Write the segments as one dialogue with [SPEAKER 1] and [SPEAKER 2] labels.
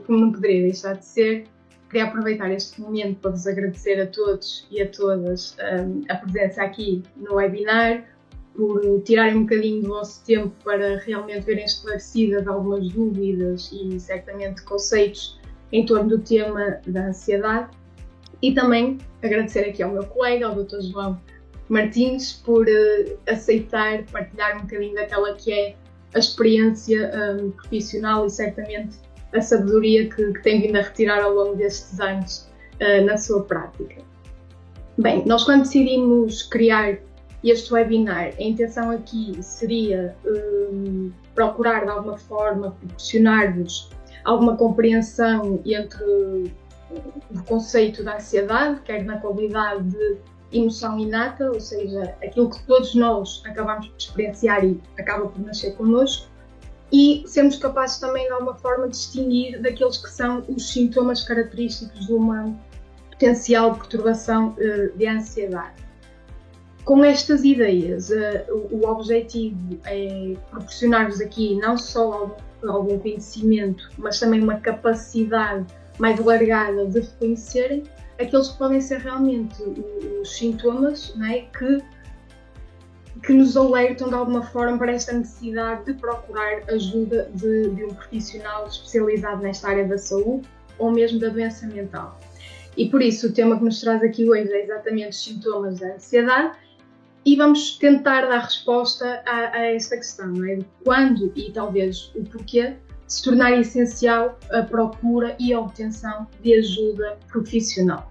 [SPEAKER 1] como não poderia deixar de ser, queria aproveitar este momento para vos agradecer a todos e a todas a presença aqui no webinar, por tirarem um bocadinho do vosso tempo para realmente verem esclarecidas algumas dúvidas e certamente conceitos em torno do tema da ansiedade. E também agradecer aqui ao meu colega, ao Dr. João Martins, por aceitar partilhar um bocadinho daquela que é a experiência profissional e certamente a sabedoria que tem vindo a retirar ao longo destes anos na sua prática. Bem, nós quando decidimos criar este webinar, a intenção aqui seria procurar de alguma forma proporcionar-vos alguma compreensão entre o conceito da ansiedade, quer na qualidade de emoção inata, ou seja, aquilo que todos nós acabamos por experienciar e acaba por nascer connosco, e sermos capazes também de alguma forma distinguir daqueles que são os sintomas característicos de uma potencial perturbação de ansiedade. Com estas ideias, o objetivo é proporcionar-vos aqui não só algum conhecimento, mas também uma capacidade mais alargada de reconhecerem aqueles que podem ser realmente os sintomas, não é, que nos alertam de alguma forma para esta necessidade de procurar ajuda de um profissional especializado nesta área da saúde ou mesmo da doença mental. E por isso o tema que nos traz aqui hoje é exatamente os sintomas da ansiedade e vamos tentar dar resposta a esta questão, não é? De quando e talvez o porquê se tornar essencial a procura e a obtenção de ajuda profissional.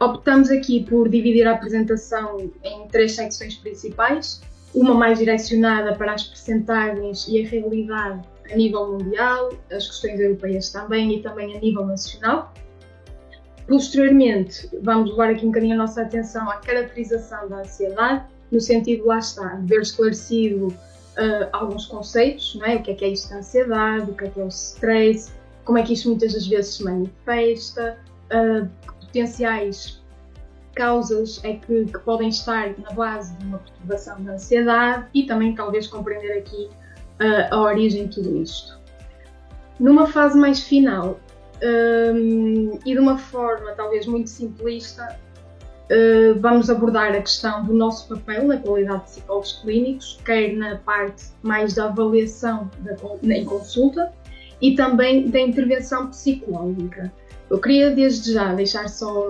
[SPEAKER 1] Optamos aqui por dividir a apresentação em 3 secções principais, uma mais direcionada para as percentagens e a realidade a nível mundial, as questões europeias também e também a nível nacional. Posteriormente, vamos levar aqui um bocadinho a nossa atenção à caracterização da ansiedade, no sentido, lá está, de ver esclarecido alguns conceitos, não é? O que é isto da ansiedade, o que é o stress, como é que isto muitas das vezes se manifesta, potenciais causas é que podem estar na base de uma perturbação da ansiedade e também talvez compreender aqui a origem de tudo isto. Numa fase mais final e de uma forma talvez muito simplista, vamos abordar a questão do nosso papel na qualidade de psicólogos clínicos, quer na parte mais da avaliação em consulta e também da intervenção psicológica. Eu queria desde já deixar só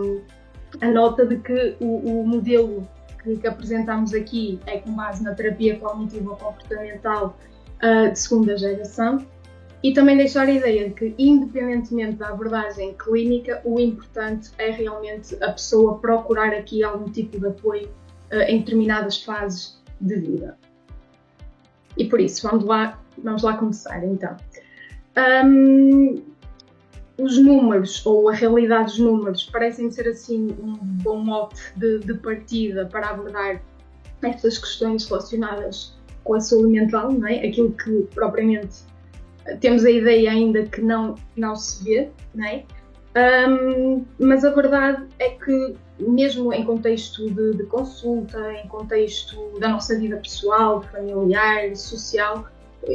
[SPEAKER 1] a nota de que o modelo que apresentamos aqui é com base na terapia cognitiva comportamental de segunda geração e também deixar a ideia de que, independentemente da abordagem clínica, o importante é realmente a pessoa procurar aqui algum tipo de apoio em determinadas fases de vida. E por isso, vamos lá começar então. Os números, ou a realidade dos números, parecem ser assim um bom mote de partida para abordar estas questões relacionadas com a saúde mental, não é? Aquilo que propriamente temos a ideia ainda que não se vê, não é? Mas a verdade é que mesmo em contexto de consulta, em contexto da nossa vida pessoal, familiar, social,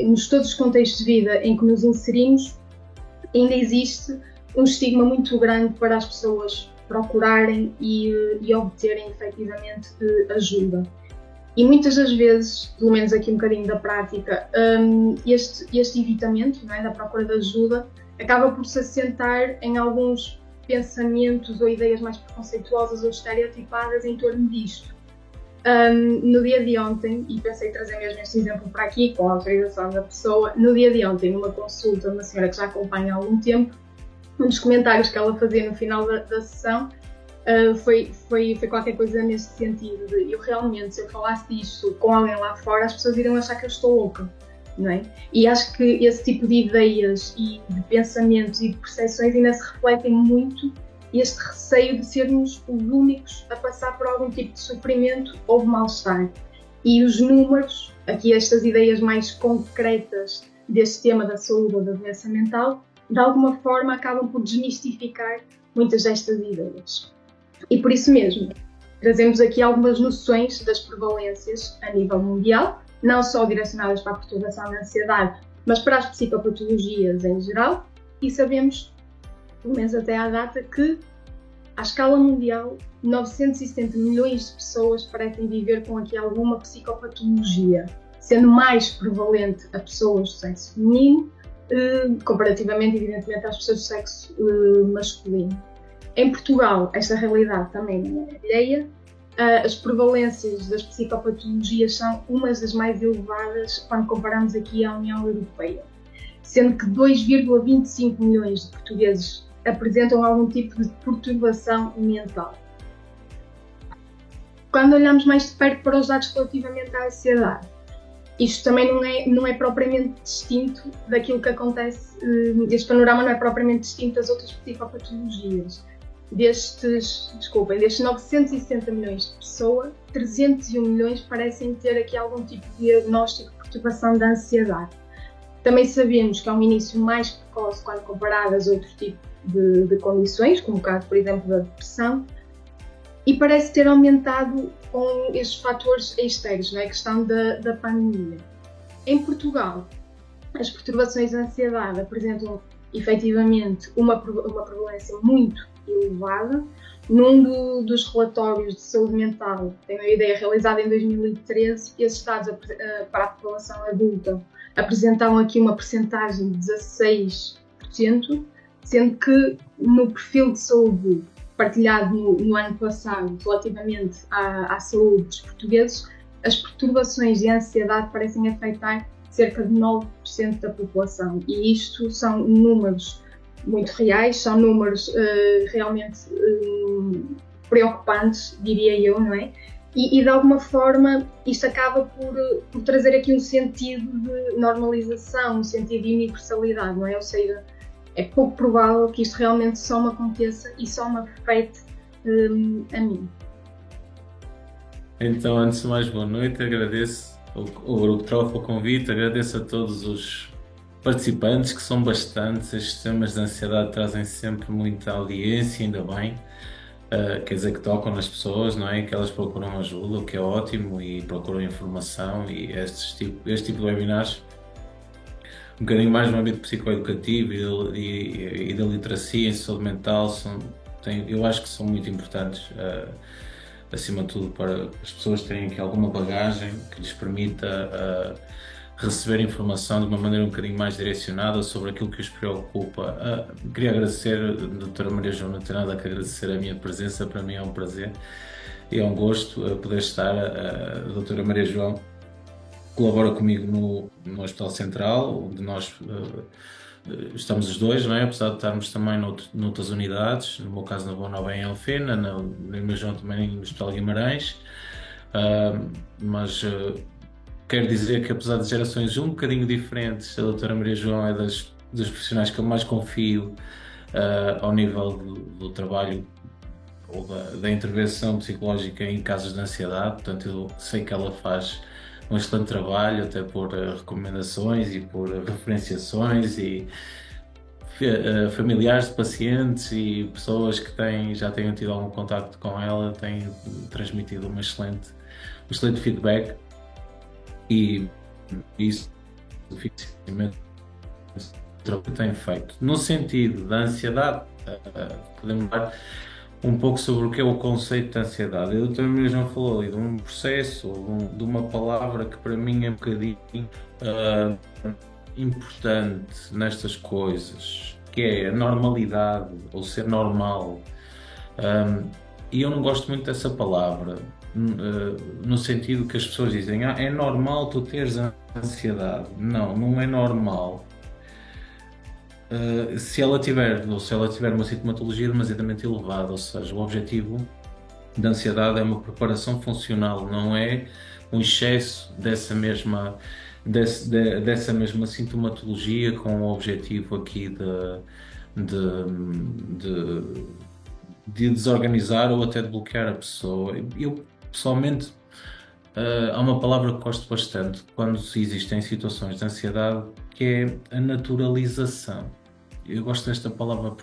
[SPEAKER 1] nos todos os contextos de vida em que nos inserimos, ainda existe um estigma muito grande para as pessoas procurarem e obterem efetivamente ajuda. E muitas das vezes, pelo menos aqui um bocadinho da prática, este evitamento, não é, da procura de ajuda acaba por se assentar em alguns pensamentos ou ideias mais preconceituosas ou estereotipadas em torno disto. No dia de ontem, e pensei trazer mesmo este exemplo para aqui, com a autorização da pessoa, no dia de ontem, numa consulta de uma senhora que já acompanha há algum tempo, um dos comentários que ela fazia no final da sessão foi qualquer coisa neste sentido de eu realmente, se eu falasse disto com alguém lá fora, as pessoas iriam achar que eu estou louca, não é? E acho que esse tipo de ideias e de pensamentos e de percepções ainda se refletem muito este receio de sermos os únicos a passar por algum tipo de sofrimento ou de mal-estar. E os números, aqui estas ideias mais concretas deste tema da saúde ou da doença mental, de alguma forma acabam por desmistificar muitas destas ideias. E por isso mesmo, trazemos aqui algumas noções das prevalências a nível mundial, não só direcionadas para a perturbação da ansiedade, mas para as psicopatologias em geral, e sabemos, pelo menos até à data, que à escala mundial 970 milhões de pessoas parecem viver com aqui alguma psicopatologia, sendo mais prevalente a pessoas do sexo feminino, comparativamente, evidentemente, às pessoas do sexo masculino. Em Portugal, esta realidade também não é alheia. As prevalências das psicopatologias são umas das mais elevadas quando comparamos aqui à União Europeia, sendo que 2,25 milhões de portugueses apresentam algum tipo de perturbação mental. Quando olhamos mais de perto para os dados relativamente à ansiedade, isto também não é propriamente distinto daquilo que acontece, este panorama não é propriamente distinto das outras psicopatologias. Destes 960 milhões de pessoas, 301 milhões parecem ter aqui algum tipo de diagnóstico de perturbação da ansiedade. Também sabemos que há um início mais precoce quando comparadas a outro tipo de condições, como o caso, por exemplo, da depressão, e parece ter aumentado com estes fatores externos, não é? A questão da pandemia. Em Portugal, as perturbações de ansiedade apresentam efetivamente uma prevalência muito elevada. Num dos relatórios de saúde mental, tenho a ideia, realizado em 2013, esses dados para a população adulta apresentavam aqui uma percentagem de 16%, sendo que no perfil de saúde partilhado no ano passado relativamente à saúde dos portugueses, as perturbações de ansiedade parecem afetar cerca de 9% da população, e isto são números muito reais, são números realmente preocupantes, diria eu, não é? E de alguma forma isto acaba por trazer aqui um sentido de normalização, um sentido de universalidade, não é? Ou seja, é pouco provável que isto realmente só me aconteça e só me afete a mim.
[SPEAKER 2] Então, antes de mais, boa noite, agradeço o Grupo Trofa o convite, agradeço a todos os participantes, que são bastantes. Estes temas de ansiedade trazem sempre muita audiência, ainda bem. Quer dizer que tocam nas pessoas, não é? Que elas procuram ajuda, o que é ótimo, e procuram informação, e este tipo de webinars, um bocadinho mais no âmbito psicoeducativo e da literacia em saúde mental, eu acho que são muito importantes, acima de tudo, para as pessoas terem aqui alguma bagagem que lhes permita receber informação de uma maneira um bocadinho mais direcionada sobre aquilo que os preocupa. Queria agradecer a doutora Maria João, não tenho nada que agradecer a minha presença, para mim é um prazer e é um gosto poder estar. A doutora Maria João colabora comigo no Hospital Central, onde nós estamos os dois, não é? Apesar de estarmos também noutras unidades, no meu caso na Boa Nova em Alfena, no meu João também no Hospital Guimarães, mas quero dizer que, apesar de gerações um bocadinho diferentes, a doutora Maria João é dos profissionais que eu mais confio ao nível do trabalho ou da intervenção psicológica em casos de ansiedade. Portanto, eu sei que ela faz um excelente trabalho, até por recomendações e por referenciações, e familiares de pacientes e pessoas que já tenham tido algum contacto com ela têm transmitido um excelente feedback, e isso dificilmente tem feito. No sentido da ansiedade, podemos falar um pouco sobre o que é o conceito de ansiedade. A doutora Maria João falou ali de um processo, de uma palavra que para mim é um bocadinho importante nestas coisas, que é a normalidade, ou ser normal. E eu não gosto muito dessa palavra, no sentido que as pessoas dizem, é normal tu teres ansiedade. Não é normal. Se ela tiver uma sintomatologia demasiadamente elevada, ou seja, o objetivo da ansiedade é uma preparação funcional, não é um excesso dessa mesma sintomatologia, com o objetivo aqui de desorganizar ou até de bloquear a pessoa. Eu pessoalmente, há uma palavra que gosto bastante quando existem situações de ansiedade, que é a naturalização. Eu gosto desta palavra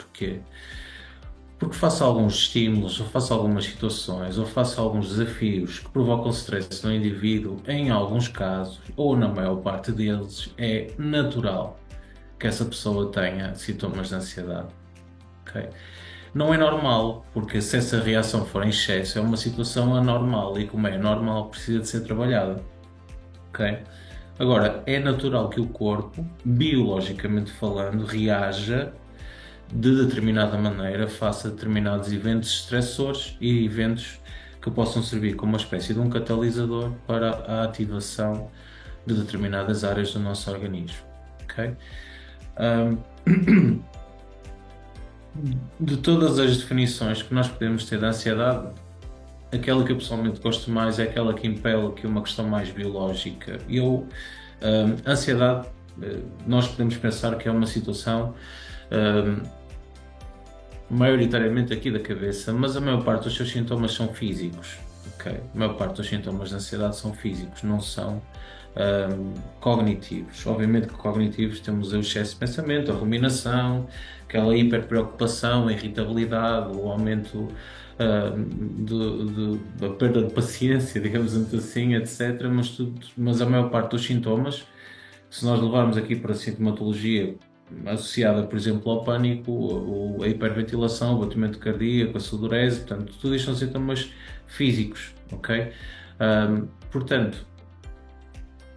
[SPEAKER 2] porque faço alguns estímulos, ou faço algumas situações, ou faço alguns desafios que provocam stress no indivíduo, em alguns casos, ou na maior parte deles, é natural que essa pessoa tenha sintomas de ansiedade. Ok? Não é normal, porque se essa reação for em excesso, é uma situação anormal e, como é normal, precisa de ser trabalhada. Ok? Agora, é natural que o corpo, biologicamente falando, reaja de determinada maneira face a determinados eventos estressores e eventos que possam servir como uma espécie de um catalisador para a ativação de determinadas áreas do nosso organismo. Ok? De todas as definições que nós podemos ter da ansiedade, aquela que eu pessoalmente gosto mais é aquela que impele aqui uma questão mais biológica. Ansiedade, nós podemos pensar que é uma situação maioritariamente aqui da cabeça, mas a maior parte dos seus sintomas são físicos. Ok? A maior parte dos sintomas de ansiedade são físicos, não são cognitivos. Obviamente que cognitivos temos o excesso de pensamento, a ruminação, aquela hiperpreocupação, a irritabilidade, o aumento da perda de paciência, digamos assim, etc. Mas a maior parte dos sintomas, se nós levarmos aqui para a sintomatologia associada, por exemplo, ao pânico, a hiperventilação, o batimento cardíaco, a sudorese, portanto, tudo isto são sintomas físicos, ok? Portanto,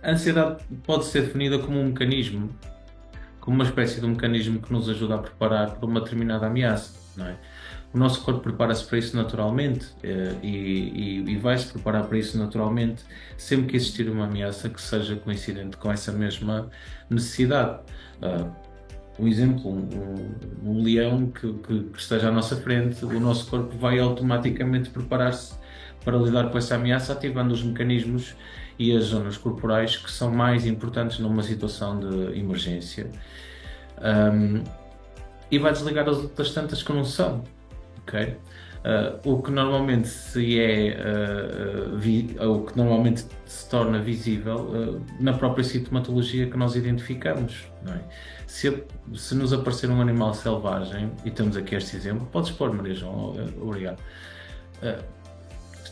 [SPEAKER 2] a ansiedade pode ser definida como um mecanismo, como uma espécie de um mecanismo que nos ajuda a preparar para uma determinada ameaça, não é? O nosso corpo prepara-se para isso naturalmente e vai-se preparar para isso naturalmente sempre que existir uma ameaça que seja coincidente com essa mesma necessidade. Um exemplo, um leão que esteja à nossa frente, o nosso corpo vai automaticamente preparar-se para lidar com essa ameaça, ativando os mecanismos e as zonas corporais que são mais importantes numa situação de emergência. E vai desligar as outras tantas que não são. Okay? O que normalmente o que normalmente se torna visível na própria sintomatologia que nós identificamos, não é? Se nos aparecer um animal selvagem, e temos aqui este exemplo, podes pôr, Maria João, obrigado.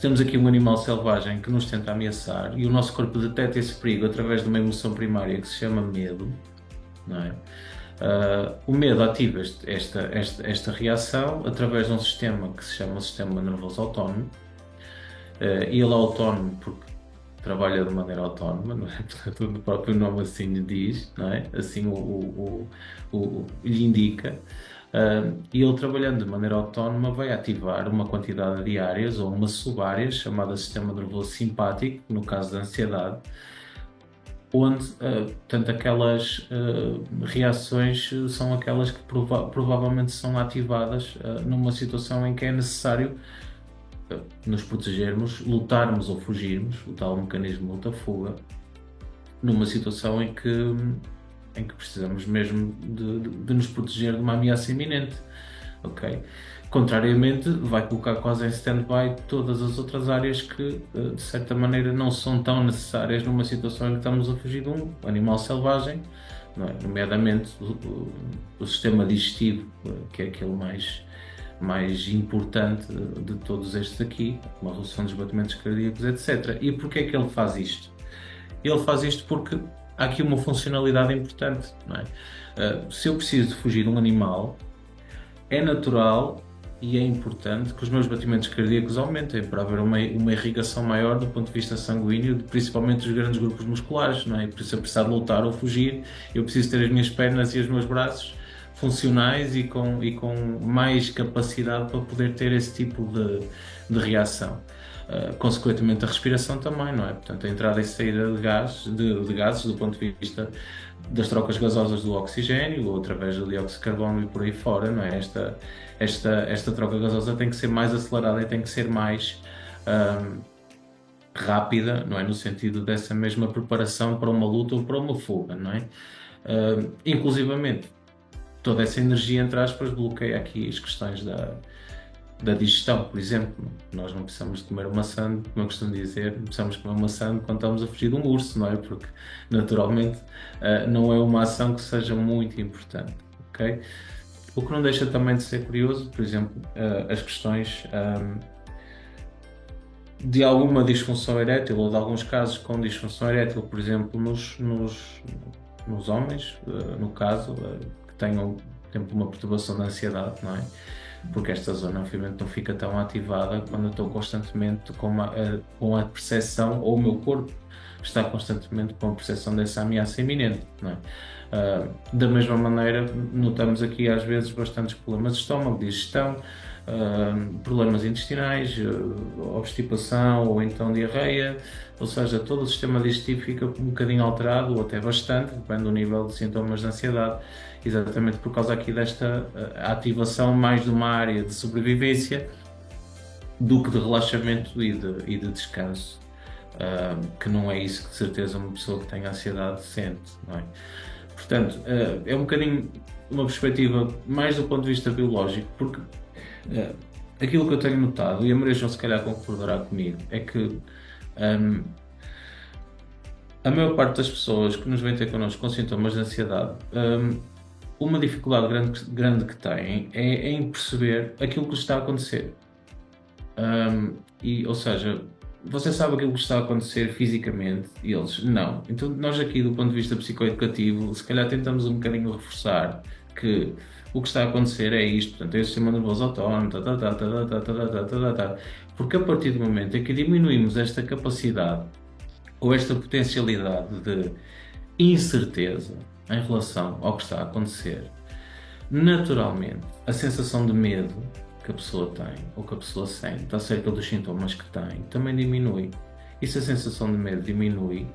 [SPEAKER 2] Temos aqui um animal selvagem que nos tenta ameaçar e o nosso corpo detecta esse perigo através de uma emoção primária que se chama medo, não é? O medo ativa esta reação através de um sistema que se chama o sistema nervoso autónomo. E ele é autónomo porque trabalha de maneira autónoma, não é? Portanto, o próprio nome assim lhe diz, não é? Assim lhe indica. E ele, trabalhando de maneira autónoma, vai ativar uma quantidade de áreas ou uma subárea chamada sistema nervoso simpático, no caso da ansiedade, onde, portanto, aquelas reações são aquelas que provavelmente são ativadas numa situação em que é necessário nos protegermos, lutarmos ou fugirmos, o tal mecanismo luta-fuga, numa situação em que precisamos mesmo de nos proteger de uma ameaça iminente, ok? Contrariamente, vai colocar quase em stand-by todas as outras áreas que, de certa maneira, não são tão necessárias numa situação em que estamos a fugir de um animal selvagem, não é? Nomeadamente o sistema digestivo, que é aquele mais importante de todos estes aqui, uma redução dos batimentos cardíacos, etc. E porquê é que ele faz isto? Ele faz isto porque há aqui uma funcionalidade importante, não é? Se eu preciso de fugir de um animal, é natural e é importante que os meus batimentos cardíacos aumentem para haver uma irrigação maior do ponto de vista sanguíneo, principalmente dos grandes grupos musculares, não é? Por isso, eu precisar de lutar ou fugir, eu preciso ter as minhas pernas e os meus braços funcionais e com mais capacidade para poder ter esse tipo de reação. Consequentemente, a respiração também, não é? Portanto, a entrada e saída de gases do ponto de vista das trocas gasosas do oxigênio ou através do dióxido de carbono e por aí fora, não é? Esta troca gasosa tem que ser mais acelerada e tem que ser mais rápida, não é? No sentido dessa mesma preparação para uma luta ou para uma fuga, não é? Inclusivamente, toda essa energia, entre aspas, bloqueia aqui as questões da digestão, por exemplo. Nós não precisamos de comer uma maçã, como eu costumo dizer, precisamos comer uma maçã quando estamos a fugir de um urso, não é? Porque, naturalmente, não é uma ação que seja muito importante, ok? O que não deixa também de ser curioso, por exemplo, as questões de alguma disfunção erétil ou de alguns casos com disfunção erétil, por exemplo, nos homens, no caso, que tenham, por exemplo, uma perturbação de ansiedade, não é? Porque esta zona, obviamente, não fica tão ativada quando eu estou constantemente com a percepção, ou o meu corpo está constantemente com a percepção dessa ameaça iminente, não é? Da mesma maneira, notamos aqui às vezes bastantes problemas de estômago, digestão, problemas intestinais, obstipação ou então diarreia, ou seja, todo o sistema digestivo fica um bocadinho alterado, ou até bastante, depende do nível de sintomas de ansiedade, exatamente por causa aqui desta ativação mais de uma área de sobrevivência do que de relaxamento e de descanso, que não é isso que de certeza uma pessoa que tem ansiedade sente, não é? Portanto, é um bocadinho uma perspectiva mais do ponto de vista biológico, porque aquilo que eu tenho notado, e a Maria João se calhar concordará comigo, é que a maior parte das pessoas que nos vêm ter connosco com sintomas de ansiedade, uma dificuldade grande que têm é em perceber aquilo que lhes está a acontecer. Ou seja, você sabe aquilo que está a acontecer fisicamente e eles não. Então nós aqui do ponto de vista psicoeducativo, se calhar tentamos um bocadinho reforçar que o que está a acontecer é isto, portanto é o sistema nervoso autónomo, porque a partir do momento em que diminuímos esta capacidade ou esta potencialidade de incerteza em relação ao que está a acontecer, naturalmente a sensação de medo que a pessoa tem ou que a pessoa sente acerca dos sintomas que tem também diminui. E se a sensação de medo diminui,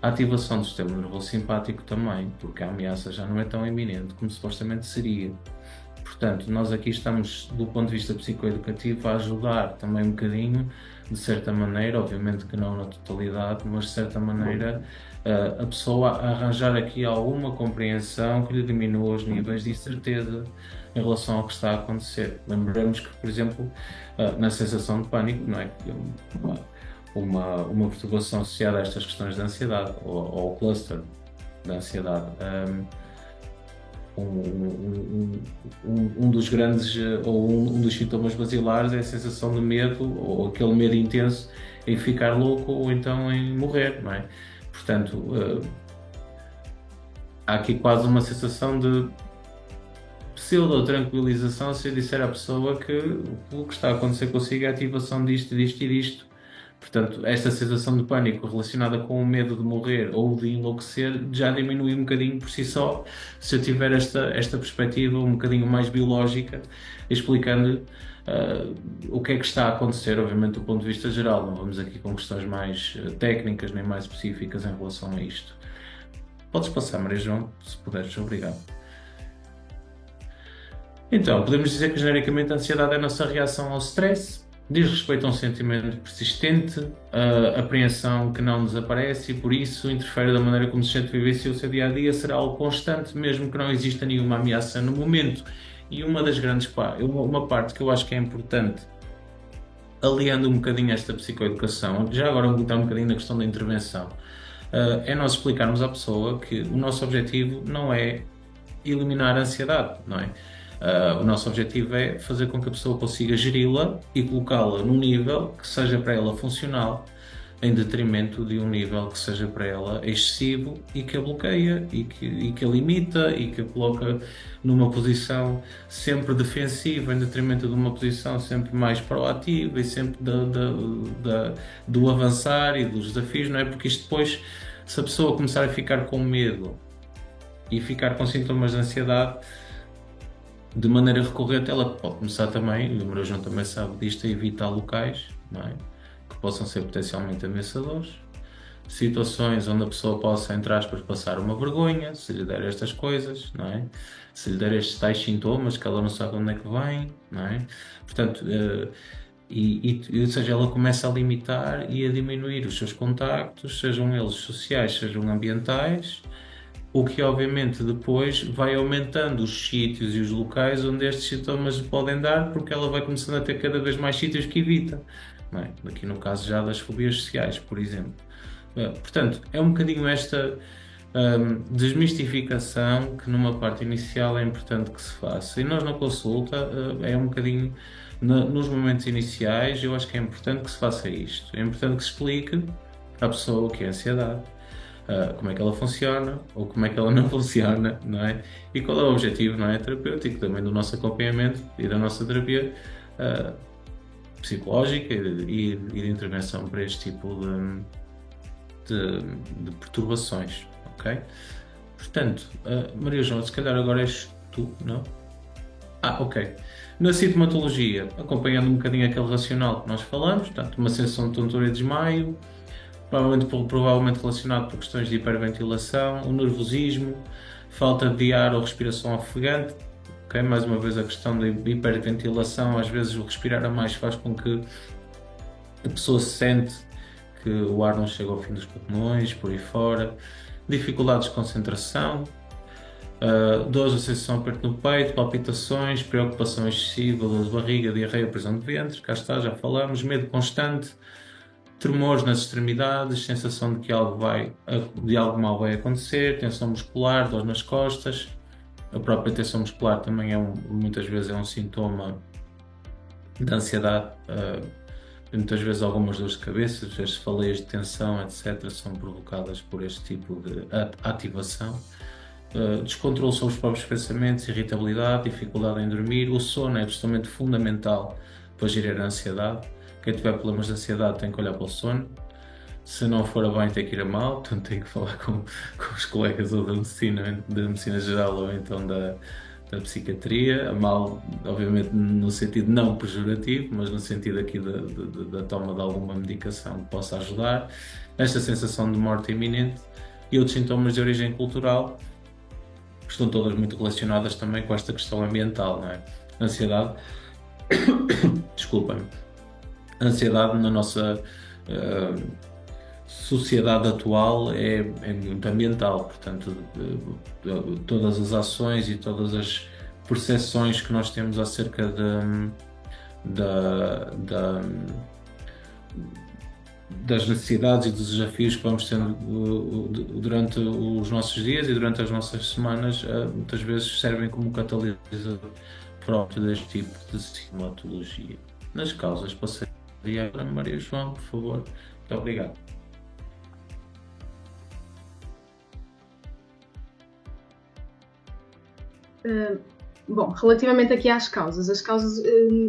[SPEAKER 2] a ativação do sistema nervoso simpático também, porque a ameaça já não é tão iminente como supostamente seria. Portanto, nós aqui estamos, do ponto de vista psicoeducativo, a ajudar também um bocadinho, de certa maneira, obviamente que não na totalidade, mas de certa maneira, a pessoa a arranjar aqui alguma compreensão que lhe diminua os níveis de incerteza em relação ao que está a acontecer. Lembramos que, por exemplo, na sensação de pânico, não é? Uma perturbação associada a estas questões de ansiedade ou ao cluster da ansiedade. Um dos grandes ou um dos sintomas basilares é a sensação de medo ou aquele medo intenso em ficar louco ou então em morrer, não é? Portanto, há aqui quase uma sensação de pseudo-tranquilização se eu disser à pessoa que o que está a acontecer consigo é a ativação disto, disto e disto. Portanto, esta sensação de pânico relacionada com o medo de morrer ou de enlouquecer já diminui um bocadinho por si só, se eu tiver esta perspectiva um bocadinho mais biológica, explicando o que é que está a acontecer, obviamente do ponto de vista geral, não vamos aqui com questões mais técnicas nem mais específicas em relação a isto. Podes passar, Maria João, se puderes, obrigado. Então, podemos dizer que genericamente a ansiedade é a nossa reação ao stress, diz respeito a um sentimento persistente, a apreensão que não desaparece e por isso interfere da maneira como se sente vivencia o seu dia-a-dia, será algo constante, mesmo que não exista nenhuma ameaça no momento. E uma das grandes uma parte que eu acho que é importante, aliando um bocadinho esta psicoeducação, já agora vou botar um bocadinho na questão da intervenção, é nós explicarmos à pessoa que o nosso objetivo não é eliminar a ansiedade, não é? O nosso objetivo é fazer com que a pessoa consiga geri-la e colocá-la num nível que seja para ela funcional, em detrimento de um nível que seja para ela excessivo e que a bloqueia e que a limita e que a coloca numa posição sempre defensiva, em detrimento de uma posição sempre mais proativa e sempre do avançar e dos desafios, não é? Porque isto depois, se a pessoa começar a ficar com medo e ficar com sintomas de ansiedade, de maneira recorrente, ela pode começar também, e o Maria João também sabe disto, a evitar locais, não é? Que possam ser potencialmente ameaçadores, situações onde a pessoa possa, entre aspas, passar uma vergonha, se lhe der estas coisas, não é? Se lhe der estes tais sintomas que ela não sabe onde é que vem, não é? Portanto, ou seja, ela começa a limitar e a diminuir os seus contactos, sejam eles sociais, sejam ambientais, o que obviamente depois vai aumentando os sítios e os locais onde estes sintomas podem dar, porque ela vai começando a ter cada vez mais sítios que evita, não é? Aqui no caso já das fobias sociais, por exemplo. Portanto, é um bocadinho esta desmistificação que numa parte inicial é importante que se faça. E nós na consulta é um bocadinho, nos momentos iniciais, eu acho que é importante que se faça isto. É importante que se explique à pessoa o que é ansiedade, como é que ela funciona ou como é que ela não funciona, não é? E qual é o objetivo, não é, terapêutico também do nosso acompanhamento e da nossa terapia psicológica e de intervenção para este tipo de perturbações, ok? Portanto, Maria João, se calhar agora és tu, não? Ok. Na sintomatologia, acompanhando um bocadinho aquele racional que nós falamos, portanto, uma sensação de tontura e desmaio, provavelmente relacionado por questões de hiperventilação, o nervosismo, falta de ar ou respiração ofegante, ok? Mais uma vez a questão da hiperventilação, às vezes o respirar a mais faz com que a pessoa se sente que o ar não chega ao fim dos pulmões, por aí fora, dificuldades de concentração, dores, a sensação de aperto no peito, palpitações, preocupação excessiva, dor de barriga, diarreia, prisão de ventre, cá está, já falamos, medo constante, tremores nas extremidades, sensação de que algo mal vai acontecer, tensão muscular, dor nas costas. A própria tensão muscular também muitas vezes é um sintoma de ansiedade. Muitas vezes algumas dores de cabeça, as faleias de tensão, etc., são provocadas por este tipo de ativação. Descontrole sobre os próprios pensamentos, irritabilidade, dificuldade em dormir. O sono é absolutamente fundamental para gerir a ansiedade. Quem tiver problemas de ansiedade tem que olhar para o sono. Se não for a bem, tem que ir a mal, portanto tem que falar com os colegas ou da medicina geral ou então da psiquiatria. A mal, obviamente, no sentido não pejorativo, mas no sentido aqui da toma de alguma medicação que possa ajudar. Esta sensação de morte iminente e outros sintomas de origem cultural estão todas muito relacionadas também com esta questão ambiental, não é? Ansiedade, desculpem, ansiedade na nossa sociedade atual é muito ambiental, portanto todas as ações e todas as percepções que nós temos acerca das necessidades e dos desafios que vamos tendo durante os nossos dias e durante as nossas semanas, muitas vezes servem como catalisador próprio deste tipo de sintomatologia. Nas causas, passaria para Maria João, por favor. Muito obrigado.
[SPEAKER 1] Bom, relativamente aqui às causas, as causas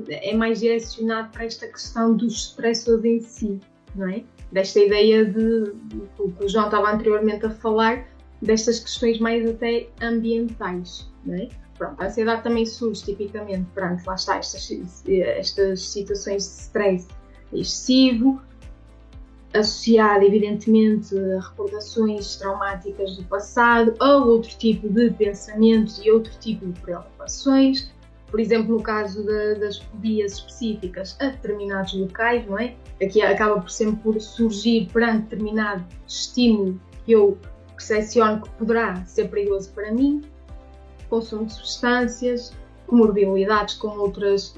[SPEAKER 1] é mais direcionado para esta questão dos estressores em si, não é? Desta ideia que o João estava anteriormente a falar, destas questões mais até ambientais, não é? Pronto, a ansiedade também surge tipicamente, pronto, lá está, estas situações de stress excessivo, associado evidentemente a recordações traumáticas do passado ou outro tipo de pensamentos e outro tipo de preocupações. Por exemplo, no caso das fobias específicas a determinados locais, não é? Aqui acaba por sempre por surgir perante determinado estímulo que eu percepciono que poderá ser perigoso para mim, consumo de substâncias, comorbilidades com outras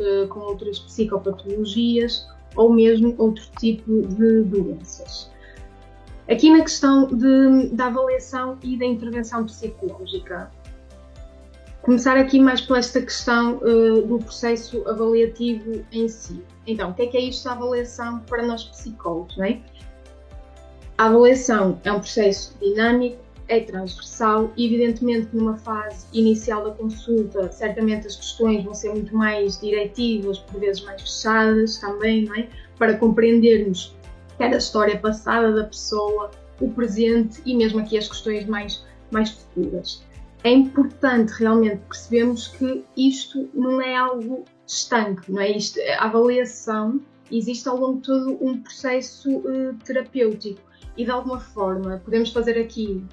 [SPEAKER 1] psicopatologias ou mesmo outro tipo de doenças. Aqui na questão da avaliação e da intervenção psicológica, começar aqui mais por esta questão do processo avaliativo em si. Então, o que é isto da avaliação para nós psicólogos, não é? A avaliação é um processo dinâmico, é transversal e evidentemente que numa fase inicial da consulta certamente as questões vão ser muito mais diretivas, por vezes mais fechadas também, não é? Para compreendermos quer a história passada da pessoa, o presente e mesmo aqui as questões mais futuras. É importante realmente percebermos que isto não é algo estanque, não é? A avaliação existe ao longo de todo um processo terapêutico e de alguma forma podemos fazer aqui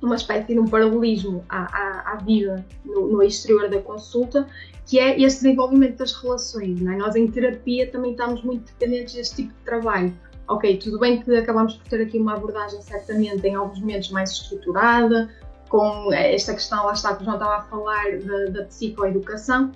[SPEAKER 1] uma espécie de um paralelismo à vida no exterior da consulta, que é este desenvolvimento das relações, não é? Nós em terapia também estamos muito dependentes deste tipo de trabalho. Ok, tudo bem que acabamos por ter aqui uma abordagem certamente em alguns momentos mais estruturada, com esta questão, lá está, que o João estava a falar da psicoeducação,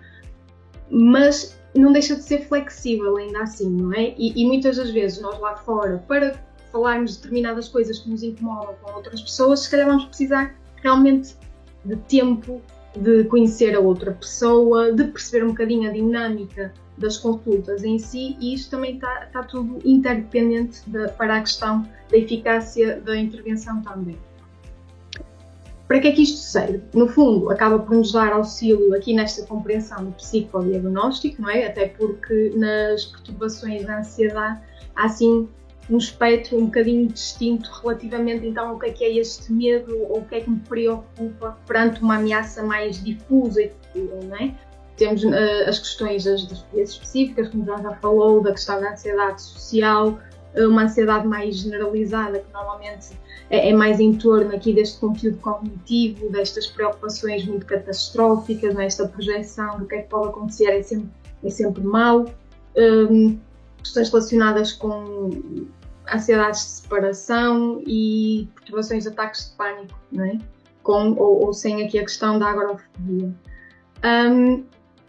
[SPEAKER 1] mas não deixa de ser flexível ainda assim, não é? E muitas das vezes nós lá fora, para falarmos de determinadas coisas que nos incomodam com outras pessoas, se calhar vamos precisar realmente de tempo de conhecer a outra pessoa, de perceber um bocadinho a dinâmica das consultas em si, e isto também está tudo interdependente para a questão da eficácia da intervenção também. Para que é que isto serve? No fundo, acaba por nos dar auxílio aqui nesta compreensão do psicodiagnóstico, não é? Até porque nas perturbações da ansiedade há assim um espectro um bocadinho distinto relativamente então ao que é este medo ou o que é que me preocupa perante uma ameaça mais difusa e futura, não é? Temos as questões das fobias específicas, como já falou, da questão da ansiedade social, uma ansiedade mais generalizada, que normalmente é mais em torno aqui deste conteúdo cognitivo, destas preocupações muito catastróficas, não é? Esta projeção do que é que pode acontecer é sempre mau. Questões relacionadas com ansiedades de separação e perturbações de ataques de pânico, não é? Com ou sem aqui a questão da agorafobia.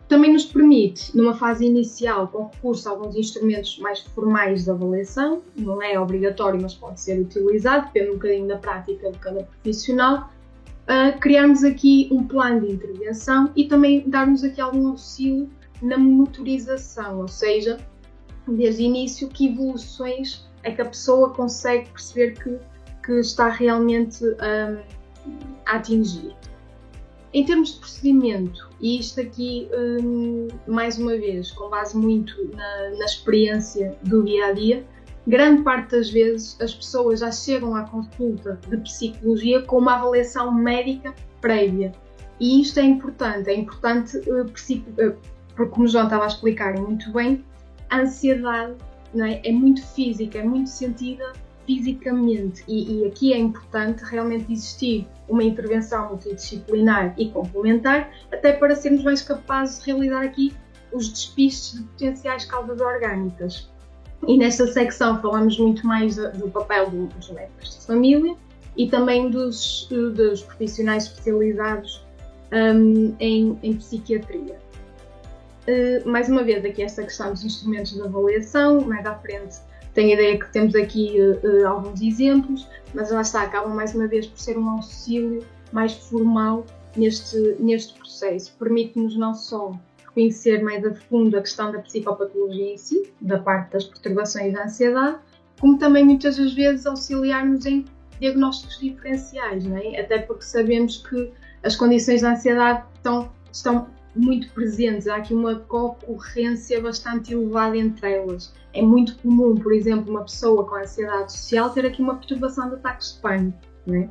[SPEAKER 1] Também nos permite, numa fase inicial, com recurso a alguns instrumentos mais formais de avaliação, não é obrigatório, mas pode ser utilizado, depende um bocadinho da prática de cada profissional, criarmos aqui um plano de intervenção e também darmos aqui algum auxílio na monitorização, ou seja, desde o início, que evoluções é que a pessoa consegue perceber que está realmente a atingir. Em termos de procedimento, e isto aqui, mais uma vez, com base muito na experiência do dia-a-dia, grande parte das vezes as pessoas já chegam à consulta de psicologia com uma avaliação médica prévia. E isto é importante porque, como o João estava a explicar muito bem, a ansiedade, não é? É muito física, é muito sentida fisicamente e aqui é importante realmente existir uma intervenção multidisciplinar e complementar, até para sermos mais capazes de realizar aqui os despistes de potenciais causas orgânicas. E nesta secção falamos muito mais do papel dos médicos de família e também dos profissionais especializados em psiquiatria. Mais uma vez, aqui esta questão dos instrumentos de avaliação, mais à frente tenho a ideia que temos aqui alguns exemplos, mas lá está, acabam mais uma vez por ser um auxílio mais formal neste processo. Permite-nos não só conhecer mais a fundo a questão da psicopatologia em si, da parte das perturbações da ansiedade, como também muitas das vezes auxiliar-nos em diagnósticos diferenciais, não é? Até porque sabemos que as condições da ansiedade estão muito presentes, há aqui uma concorrência bastante elevada entre elas. É muito comum, por exemplo, uma pessoa com ansiedade social ter aqui uma perturbação de ataques de pânico, não é?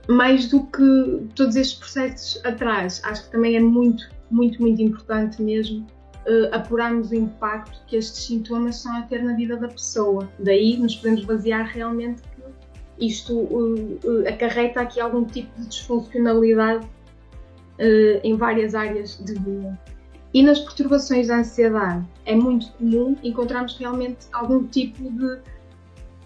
[SPEAKER 1] Mais do que todos estes processos atrás, acho que também é muito, muito, muito importante mesmo apurarmos o impacto que estes sintomas estão a ter na vida da pessoa. Daí nos podemos basear realmente que isto acarreta aqui algum tipo de disfuncionalidade em várias áreas de vida. E nas perturbações da ansiedade é muito comum encontrarmos realmente algum tipo de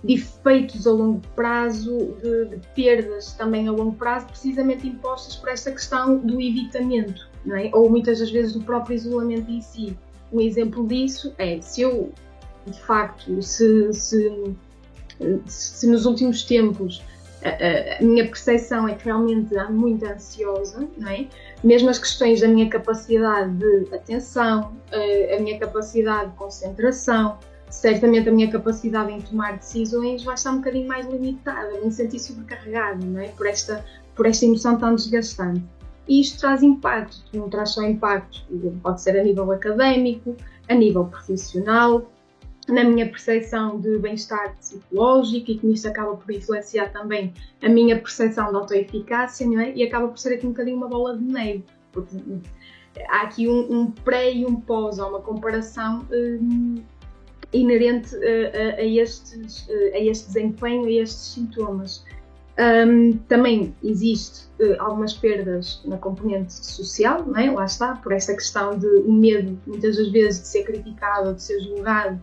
[SPEAKER 1] efeitos a longo prazo, de perdas também a longo prazo, precisamente impostas por esta questão do evitamento, não é? Ou muitas das vezes do próprio isolamento em si. Um exemplo disso é, se eu, de facto, se nos últimos tempos a minha percepção é que realmente ando muito ansiosa, não é? Mesmo as questões da minha capacidade de atenção, a minha capacidade de concentração, certamente a minha capacidade em tomar decisões vai estar um bocadinho mais limitada, me sentir sobrecarregada, não é? Por esta emoção tão desgastante. E isto traz impacto, não traz só impacto, pode ser a nível académico, a nível profissional, na minha percepção de bem-estar psicológico, e que nisto acaba por influenciar também a minha percepção de autoeficácia, não é? E acaba por ser aqui um bocadinho uma bola de neve, porque há aqui um pré e um pós, há uma comparação inerente a este desempenho, a estes sintomas. Também existe algumas perdas na componente social, não é? Lá está, por esta questão de o medo, muitas das vezes, de ser criticado ou de ser julgado,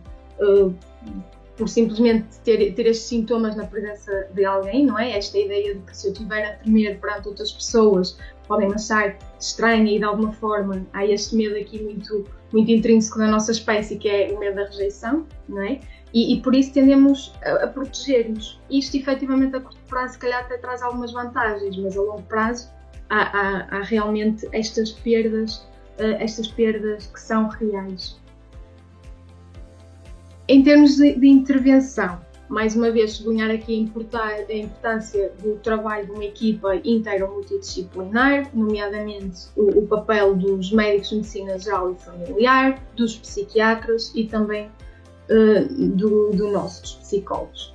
[SPEAKER 1] por simplesmente ter estes sintomas na presença de alguém, não é? Esta ideia de que se eu estiver a tremer perante outras pessoas podem achar estranha, e de alguma forma há este medo aqui muito, muito intrínseco da nossa espécie, que é o medo da rejeição, não é? E por isso tendemos a proteger-nos. Isto, efetivamente, a curto prazo, se calhar até traz algumas vantagens, mas a longo prazo há realmente estas perdas que são reais. Em termos de intervenção, mais uma vez sublinhar aqui a importância do trabalho de uma equipa inteira multidisciplinar, nomeadamente o papel dos médicos de medicina geral e familiar, dos psiquiatras e também do nossos psicólogos.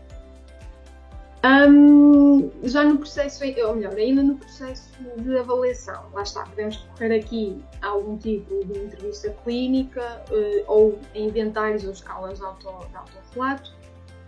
[SPEAKER 1] Já no processo, ou melhor, ainda no processo de avaliação, lá está, podemos recorrer aqui a algum tipo de entrevista clínica ou a inventários ou escalas de autorrelato,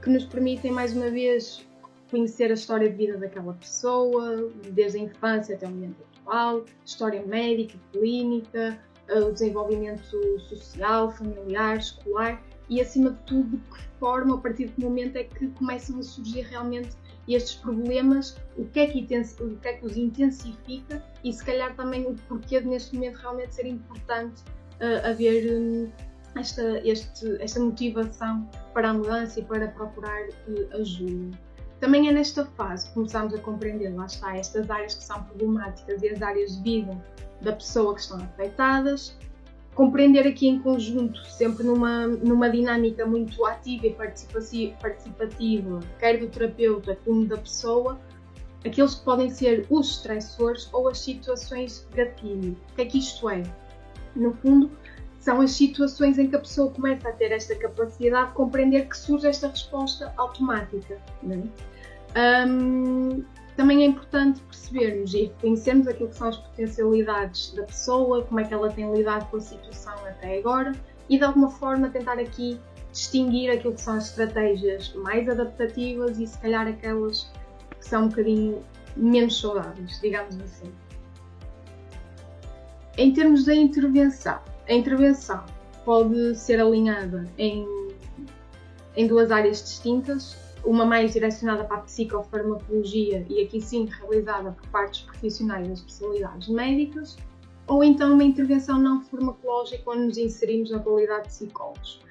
[SPEAKER 1] que nos permitem, mais uma vez, conhecer a história de vida daquela pessoa, desde a infância até o momento atual, história médica, clínica, o desenvolvimento social, familiar, escolar e, acima de tudo, de que forma, a partir de que momento é que começam a surgir realmente estes problemas, o que é que os intensifica e, se calhar, também o porquê de, neste momento, realmente ser importante haver esta motivação para a mudança e para procurar ajuda. Também é nesta fase que começamos a compreender, lá está, estas áreas que são problemáticas e as áreas de vida da pessoa que estão afetadas, compreender aqui em conjunto, sempre numa dinâmica muito ativa e participativa, quer do terapeuta como da pessoa, aqueles que podem ser os estressores ou as situações gatilho. O que é que isto é? No fundo, são as situações em que a pessoa começa a ter esta capacidade de compreender que surge esta resposta automática. Não é? Também é importante percebermos e reconhecermos aquilo que são as potencialidades da pessoa, como é que ela tem lidado com a situação até agora e, de alguma forma, tentar aqui distinguir aquilo que são as estratégias mais adaptativas e, se calhar, aquelas que são um bocadinho menos saudáveis, digamos assim. Em termos da intervenção, a intervenção pode ser alinhada em duas áreas distintas, uma mais direcionada para a psicofarmacologia e aqui sim realizada por parte dos profissionais das especialidades médicas, ou então uma intervenção não farmacológica onde nos inserimos na qualidade de psicólogos.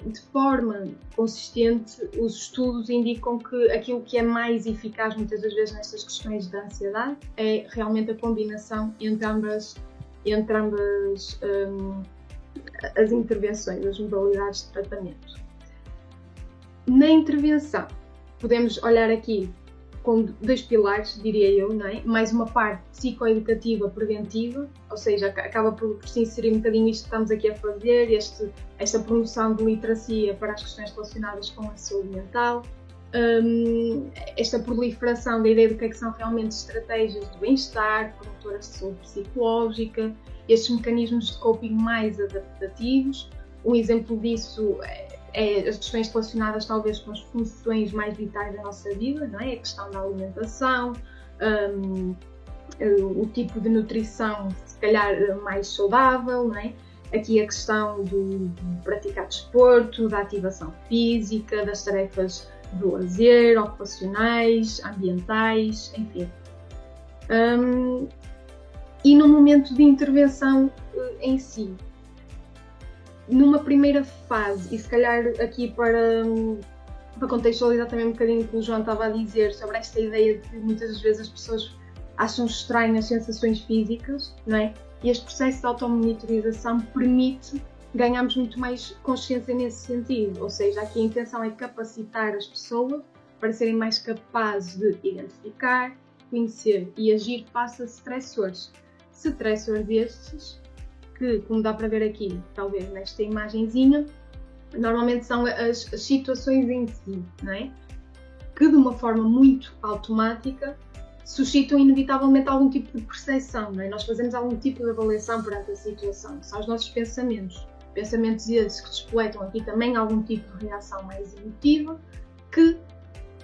[SPEAKER 1] De forma consistente, os estudos indicam que aquilo que é mais eficaz muitas das vezes nestas questões da ansiedade é realmente a combinação entre ambas as intervenções, as modalidades de tratamento. Na intervenção, podemos olhar aqui com dois pilares, diria eu, não é? Mais uma parte psicoeducativa preventiva, ou seja, acaba por se inserir um bocadinho isto que estamos aqui a fazer, esta promoção de literacia para as questões relacionadas com a saúde mental, esta proliferação da ideia do que é que são realmente estratégias de bem-estar, promotoras de saúde psicológica, estes mecanismos de coping mais adaptativos. Um exemplo disso é as questões relacionadas talvez com as funções mais vitais da nossa vida, não é? A questão da alimentação, o tipo de nutrição se calhar mais saudável, não é? Aqui a questão de praticar desporto, da ativação física, das tarefas de lazer, ocupacionais, ambientais, enfim. E no momento de intervenção em si, numa primeira fase, e se calhar aqui para contextualizar também um bocadinho o que o João estava a dizer sobre esta ideia de que muitas das vezes as pessoas acham estranhas sensações físicas, não é? E este processo de automonitorização permite ganharmos muito mais consciência nesse sentido, ou seja, aqui a intenção é capacitar as pessoas para serem mais capazes de identificar, conhecer e agir face a stressores. Stressores estes que, como dá para ver aqui, talvez nesta imagenzinha, normalmente são as situações em si, não é? Que de uma forma muito automática suscitam inevitavelmente algum tipo de percepção, não é? Nós fazemos algum tipo de avaliação perante a situação, são os nossos pensamentos esses que despletam aqui também algum tipo de reação mais emotiva, que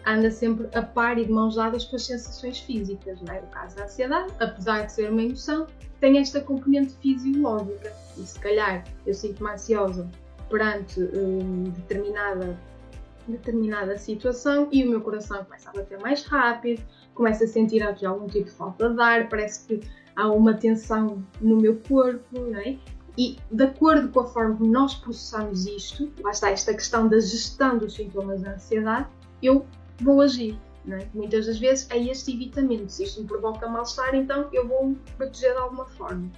[SPEAKER 1] anda sempre a par e de mãos dadas com as sensações físicas, não é? No caso da ansiedade, apesar de ser uma emoção, tem esta componente fisiológica e se calhar eu sinto-me ansiosa perante determinada situação e o meu coração começa a bater mais rápido, começa a sentir aqui algum tipo de falta de ar, parece que há uma tensão no meu corpo, não é? E de acordo com a forma como nós processamos isto, lá está esta questão da gestão dos sintomas da ansiedade, eu vou agir. Não é? Muitas das vezes é este evitamento. Se isto me provoca mal-estar, então eu vou me proteger de alguma forma.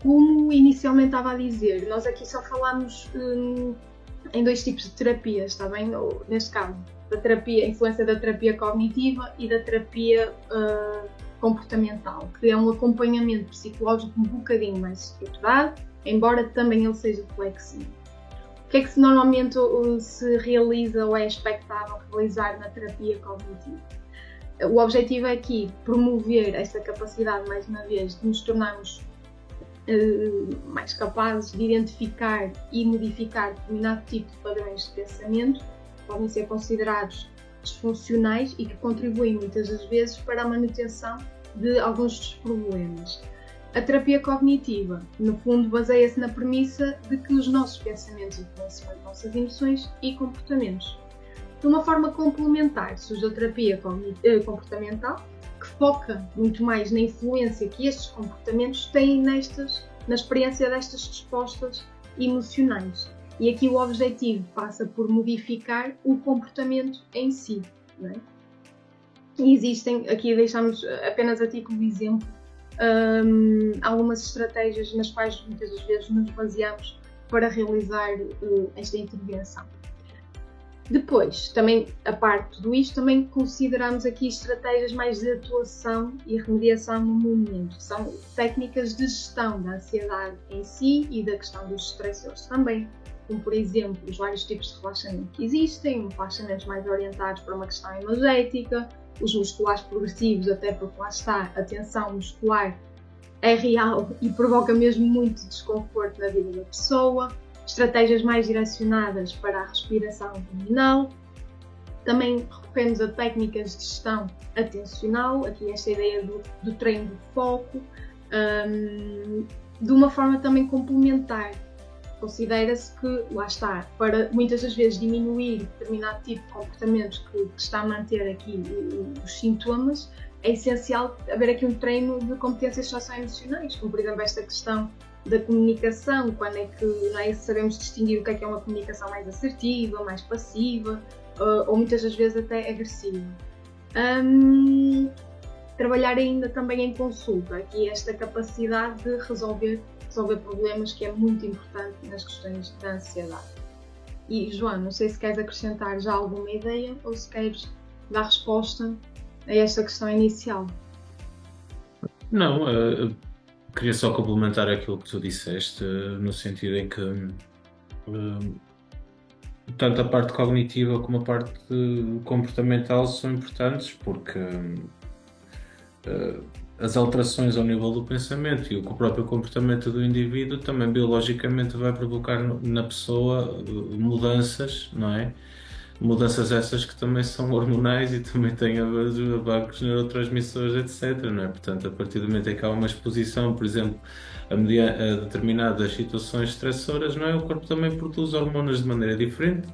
[SPEAKER 1] Como inicialmente estava a dizer, nós aqui só falamos em 2 tipos de terapias, está bem? Ou, neste caso, a influência da terapia cognitiva e da terapia comportamental, que é um acompanhamento psicológico um bocadinho mais estruturado, embora também ele seja flexível. O que é que normalmente se realiza ou é expectável realizar na terapia cognitiva? O objetivo é aqui promover esta capacidade, mais uma vez, de nos tornarmos mais capazes de identificar e modificar determinado tipo de padrões de pensamento que podem ser considerados disfuncionais e que contribuem muitas das vezes para a manutenção de alguns dos problemas. A terapia cognitiva, no fundo, baseia-se na premissa de que os nossos pensamentos influenciam as nossas emoções e comportamentos. De uma forma complementar, surge a terapia comportamental, que foca muito mais na influência que estes comportamentos têm na experiência destas respostas emocionais. E aqui o objetivo passa por modificar o comportamento em si. Não é? E existem, aqui deixamos apenas a título de exemplo, algumas estratégias nas quais muitas das vezes nos baseamos para realizar esta intervenção. Depois, também, a parte de tudo isto, também consideramos aqui estratégias mais de atuação e remediação no momento. São técnicas de gestão da ansiedade em si e da questão dos estressores também, como por exemplo os vários tipos de relaxamento que existem, relaxamentos mais orientados para uma questão energética, os musculares progressivos, até porque lá está, a tensão muscular é real e provoca mesmo muito desconforto na vida da pessoa. Estratégias mais direcionadas para a respiração abdominal. Também recorremos a técnicas de gestão atencional, aqui esta ideia do treino de foco, de uma forma também complementar. Considera-se que, lá está, para muitas das vezes diminuir determinado tipo de comportamentos que está a manter aqui os sintomas, é essencial haver aqui um treino de competências socioemocionais, como por exemplo esta questão da comunicação, quando é que sabemos distinguir o que é uma comunicação mais assertiva, mais passiva, ou muitas das vezes até agressiva. Trabalhar ainda também em consulta, aqui esta capacidade de resolver problemas, que é muito importante nas questões da ansiedade. E João, não sei se queres acrescentar já alguma ideia ou se queres dar resposta a esta questão inicial.
[SPEAKER 2] Não, queria só complementar aquilo que tu disseste, no sentido em que tanto a parte cognitiva como a parte comportamental são importantes, porque as alterações ao nível do pensamento e o próprio comportamento do indivíduo também biologicamente vai provocar na pessoa mudanças, não é? Mudanças essas que também são hormonais e também têm a ver com vários neurotransmissores, etc. Não é? Portanto, a partir do momento em que há uma exposição, por exemplo, a determinadas situações estressoras, não é? O corpo também produz hormonas de maneira diferente.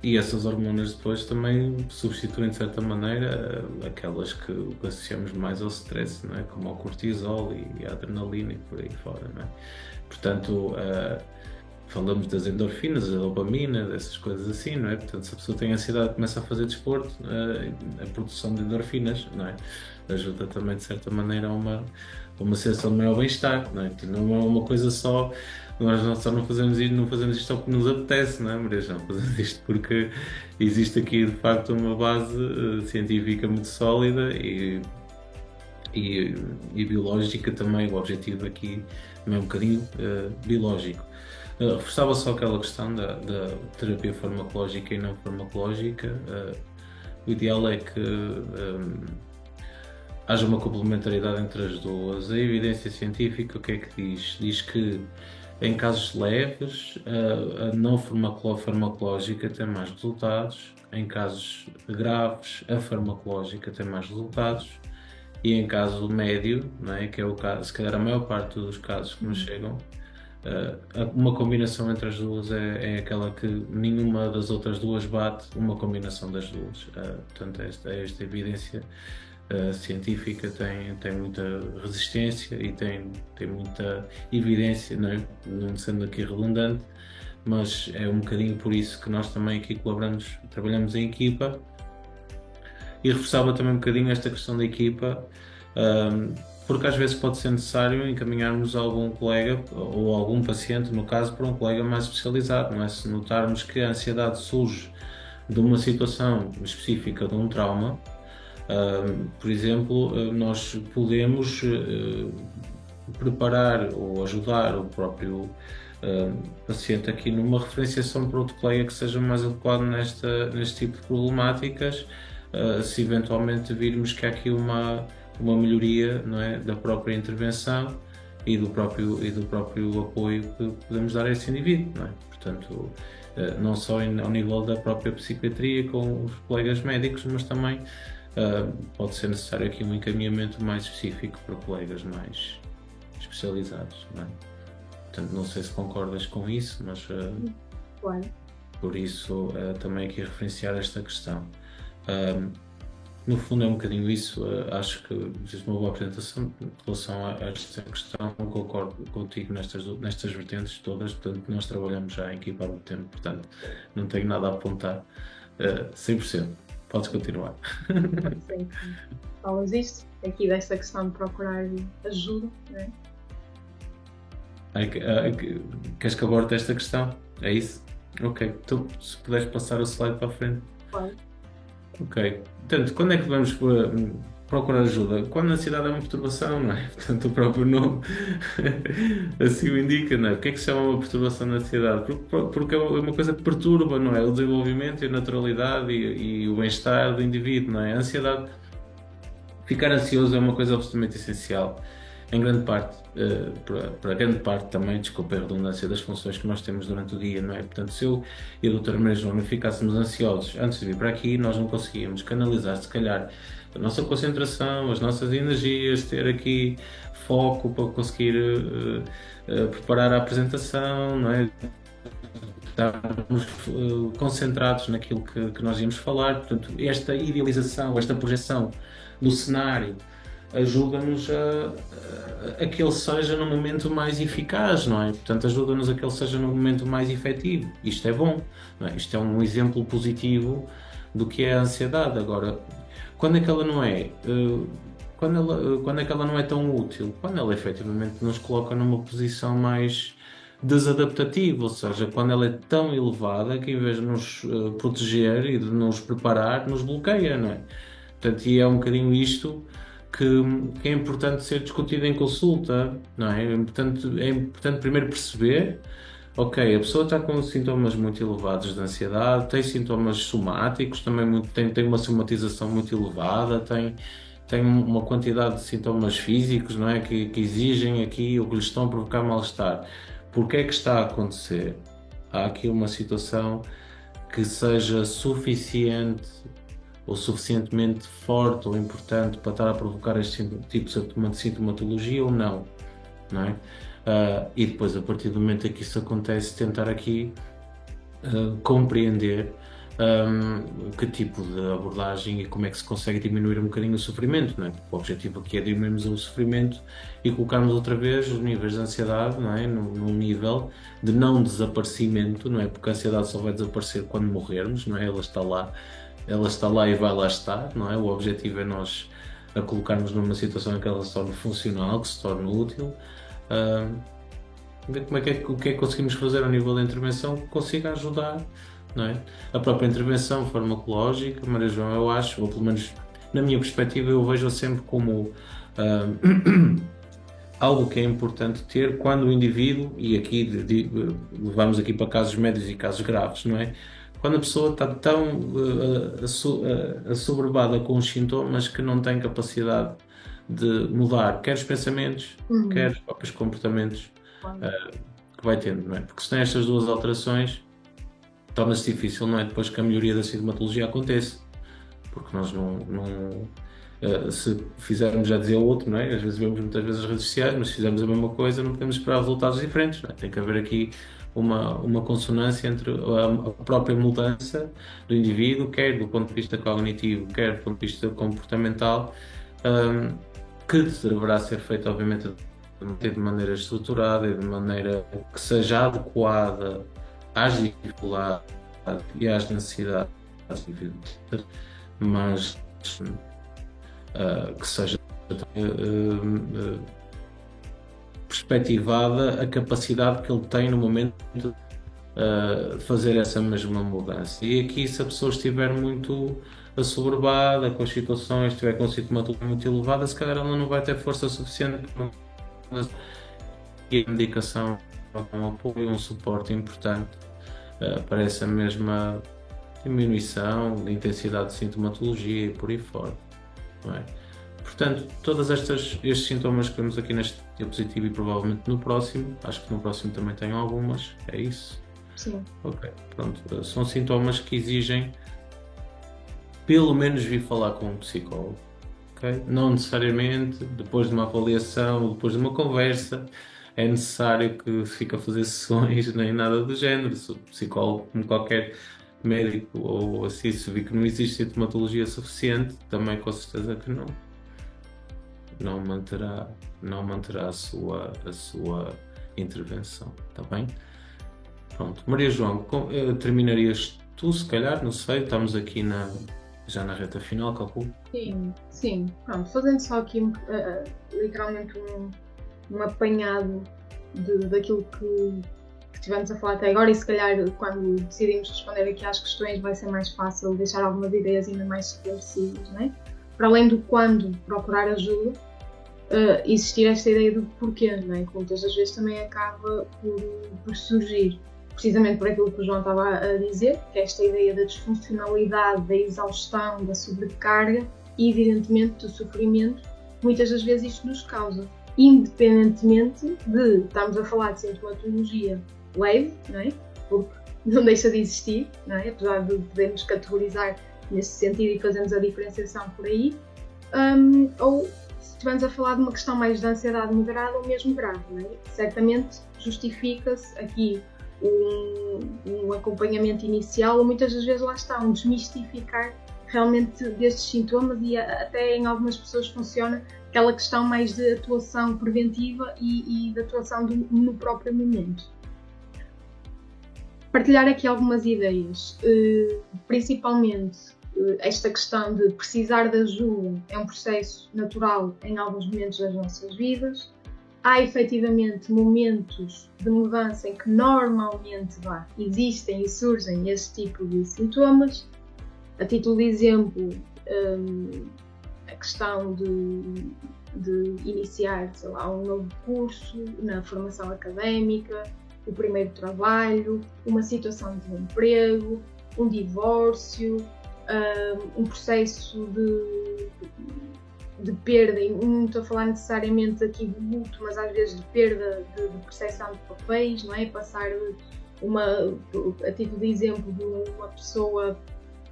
[SPEAKER 2] E essas hormonas depois também substituem de certa maneira aquelas que associamos mais ao stress, não é? Como ao cortisol e à adrenalina e por aí fora, não é? Portanto, falamos das endorfinas, da dopamina, dessas coisas assim, não é? Portanto, se a pessoa tem ansiedade e começa a fazer desporto, a produção de endorfinas, não é? Ajuda também de certa maneira a uma sensação de maior bem-estar, não é? Não é uma coisa só. Nós só não fazemos isto só porque nos apetece, não é, Maria João? Fazemos isto porque existe aqui de facto uma base científica muito sólida e biológica também. O objetivo aqui é um bocadinho biológico. Reforçava só aquela questão da terapia farmacológica e não farmacológica. O ideal é que haja uma complementaridade entre as duas. A evidência científica o que é que diz? Diz que em casos leves, a não farmacológica tem mais resultados. Em casos graves, a farmacológica tem mais resultados. E em caso médio, não é, que é o caso, se calhar a maior parte dos casos que nos chegam, uma combinação entre as duas é aquela que nenhuma das outras duas bate, uma combinação das duas. Portanto, esta evidência científica tem muita resistência e tem muita evidência, não é? Não sendo aqui redundante, mas é um bocadinho por isso que nós também aqui colaboramos, trabalhamos em equipa, e reforçava também um bocadinho esta questão da equipa, porque às vezes pode ser necessário encaminharmos algum colega ou algum paciente, no caso, para um colega mais especializado, não é? Se notarmos que a ansiedade surge de uma situação específica, de um trauma, por exemplo, nós podemos preparar ou ajudar o próprio paciente aqui numa referenciação para outro colega que seja mais adequado neste tipo de problemáticas, se eventualmente virmos que há aqui uma melhoria, não é, da própria intervenção e do próprio apoio que podemos dar a esse indivíduo, não é? Portanto, não só ao nível da própria psiquiatria com os colegas médicos, mas também pode ser necessário aqui um encaminhamento mais específico para colegas mais especializados, não é? Portanto, não sei se concordas com isso, mas
[SPEAKER 1] Claro.
[SPEAKER 2] por isso também aqui referenciar esta questão. No fundo é um bocadinho isso. Acho que fiz uma boa apresentação em relação a esta questão. Concordo contigo nestas vertentes todas. Portanto, nós trabalhamos já em equipa há muito tempo, portanto não tenho nada a apontar. 100%. Podes continuar.
[SPEAKER 1] Sim. Falas isto, aqui desta questão de procurar ajuda, não é?
[SPEAKER 2] Queres que aborde esta questão? É isso? Ok. Então, se puderes passar o slide para a frente.
[SPEAKER 1] Claro.
[SPEAKER 2] Ok. Portanto, quando é que devemos procurar ajuda? Quando a ansiedade é uma perturbação, não é? Portanto, o próprio nome assim o indica, não é? O que é que se chama uma perturbação da ansiedade? Porque é uma coisa que perturba, não é? O desenvolvimento e a naturalidade e o bem-estar do indivíduo, não é? A ansiedade, ficar ansioso é uma coisa absolutamente essencial, em grande parte, para grande parte também, desculpa a redundância, das funções que nós temos durante o dia, não é? Portanto, se eu e a doutora Maria Joana ficássemos ansiosos antes de vir para aqui, nós não conseguíamos canalizar, se calhar, a nossa concentração, as nossas energias, ter aqui foco para conseguir preparar a apresentação, não é? Estarmos concentrados naquilo que nós íamos falar. Portanto, esta idealização, esta projeção do cenário ajuda-nos a que ele seja no momento mais eficaz, não é? Portanto, ajuda-nos a que ele seja no momento mais efetivo. Isto é bom, não é? Isto é um exemplo positivo do que é a ansiedade. Agora, quando é que ela não é? Quando é que ela não é tão útil? Quando ela efetivamente nos coloca numa posição mais desadaptativa, ou seja, quando ela é tão elevada que em vez de nos proteger e de nos preparar, nos bloqueia, não é? Portanto, e é um bocadinho isto que é importante ser discutido em consulta, não é? É importante primeiro perceber, ok, a pessoa está com sintomas muito elevados de ansiedade, tem sintomas somáticos, também tem uma somatização muito elevada, tem uma quantidade de sintomas físicos, não é? Que exigem aqui ou que lhes estão a provocar mal-estar. Porquê é que está a acontecer? Há aqui uma situação que seja suficiente ou suficientemente forte ou importante para estar a provocar este tipo de sintomatologia ou não, não é? E depois, a partir do momento em que isso acontece, tentar aqui compreender que tipo de abordagem e como é que se consegue diminuir um bocadinho o sofrimento, não é? O objetivo aqui é diminuirmos o sofrimento e colocarmos outra vez os níveis de ansiedade, não é? Num nível de não desaparecimento, não é? Porque a ansiedade só vai desaparecer quando morrermos, não é? Ela está lá e vai lá estar, não é? O objetivo é nós a colocarmos numa situação em que ela se torne funcional, que se torne útil, ver o que é que conseguimos fazer ao nível da intervenção que consiga ajudar, não é? A própria intervenção farmacológica, Maria João, eu acho, ou pelo menos na minha perspectiva, eu vejo sempre como algo que é importante ter quando o indivíduo, e aqui levamos aqui para casos médios e casos graves, não é? Quando a pessoa está tão assoberbada com os sintomas que não tem capacidade de mudar quer os pensamentos, quer os próprios comportamentos que vai tendo, não é? Porque se tem estas duas alterações, torna-se difícil, não é? Depois que a melhoria da sintomatologia aconteça, porque nós se fizermos, já dizia o outro, não é? Às vezes vemos muitas vezes as redes sociais, mas se fizermos a mesma coisa não podemos esperar resultados diferentes, não é? Tem que haver aqui uma consonância entre a própria mudança do indivíduo, quer do ponto de vista cognitivo, quer do ponto de vista comportamental, hum, que deverá ser feito, obviamente, de maneira estruturada e de maneira que seja adequada às dificuldades e às necessidades individuais, mas que seja perspectivada a capacidade que ele tem no momento de fazer essa mesma mudança. E aqui, se a pessoa estiver muito assoberbada com as situações, estiver com sintomatologia muito elevada, se calhar ela não vai ter força suficiente e a medicação é um apoio, um suporte importante para essa mesma diminuição de intensidade de sintomatologia e por aí fora. Não é? Portanto, todos estes sintomas que vemos aqui neste diapositivo e provavelmente no próximo, acho que no próximo também tenho algumas, é isso?
[SPEAKER 1] Sim.
[SPEAKER 2] Ok, pronto. São sintomas que exigem pelo menos vir falar com um psicólogo. Okay? Não necessariamente depois de uma avaliação, depois de uma conversa, é necessário que fique a fazer sessões nem nada do género. Se o psicólogo, como qualquer médico ou assim, se vir que não existe sintomatologia suficiente, também com certeza que não manterá a sua intervenção, está bem? Pronto, Maria João, terminarias tu, se calhar, não sei, estamos aqui já na reta final, calculo.
[SPEAKER 1] Sim. Pronto, fazendo só aqui literalmente um apanhado daquilo que estivemos a falar até agora, e se calhar quando decidimos responder aqui às questões vai ser mais fácil deixar algumas ideias ainda mais esclarecidas, não é? Para além do quando procurar ajuda, existir esta ideia do porquê, não é? Que muitas das vezes também acaba por surgir, precisamente por aquilo que o João estava a dizer, que é esta ideia da disfuncionalidade, da exaustão, da sobrecarga e, evidentemente, do sofrimento, muitas das vezes isto nos causa, independentemente de estarmos a falar de sintomatologia leve, não é? Porque não deixa de existir, não é? Apesar de podermos categorizar nesse sentido e fazermos a diferenciação por aí, ou se estivermos a falar de uma questão mais de ansiedade moderada ou mesmo grave, não é? Certamente justifica-se aqui um acompanhamento inicial, ou muitas das vezes lá está, um desmistificar realmente destes sintomas, e até em algumas pessoas funciona aquela questão mais de atuação preventiva e de atuação no próprio momento. Partilhar aqui algumas ideias, principalmente esta questão de precisar de ajuda é um processo natural em alguns momentos das nossas vidas. Há efetivamente momentos de mudança em que normalmente existem e surgem este tipo de sintomas. A título de exemplo, a questão de iniciar, sei lá, um novo curso na formação académica, o primeiro trabalho, uma situação de desemprego, um divórcio, um processo de perda, e não estou a falar necessariamente aqui de luto, mas às vezes de perda de percepção de papéis, não é? Passar a título de exemplo, de uma pessoa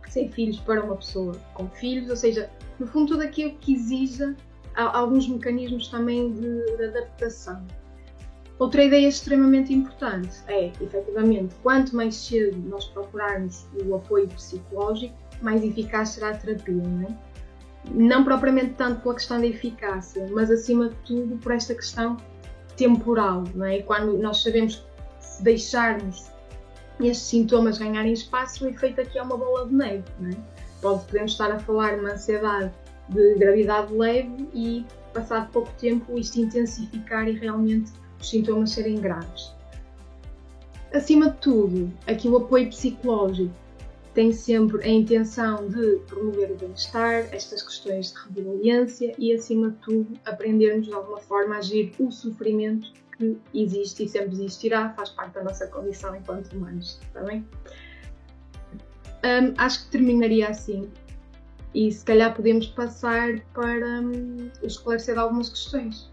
[SPEAKER 1] sem filhos para uma pessoa com filhos, ou seja, no fundo tudo aquilo que exija alguns mecanismos também de adaptação. Outra ideia extremamente importante é, efetivamente, quanto mais cedo nós procurarmos o apoio psicológico, mais eficaz será a terapia, não é? Não propriamente tanto pela questão da eficácia, mas acima de tudo por esta questão temporal, não é? Quando nós sabemos que se deixarmos estes sintomas ganharem espaço, o efeito aqui é uma bola de neve, não é? Podemos estar a falar de uma ansiedade de gravidade leve e, passado pouco tempo, isto intensificar e realmente os sintomas serem graves. Acima de tudo, aqui o apoio psicológico tem sempre a intenção de promover o bem-estar, estas questões de resiliência e, acima de tudo, aprendermos de alguma forma a gerir o sofrimento que existe e sempre existirá, faz parte da nossa condição enquanto humanos, está bem? Acho que terminaria assim e se calhar podemos passar para esclarecer algumas questões.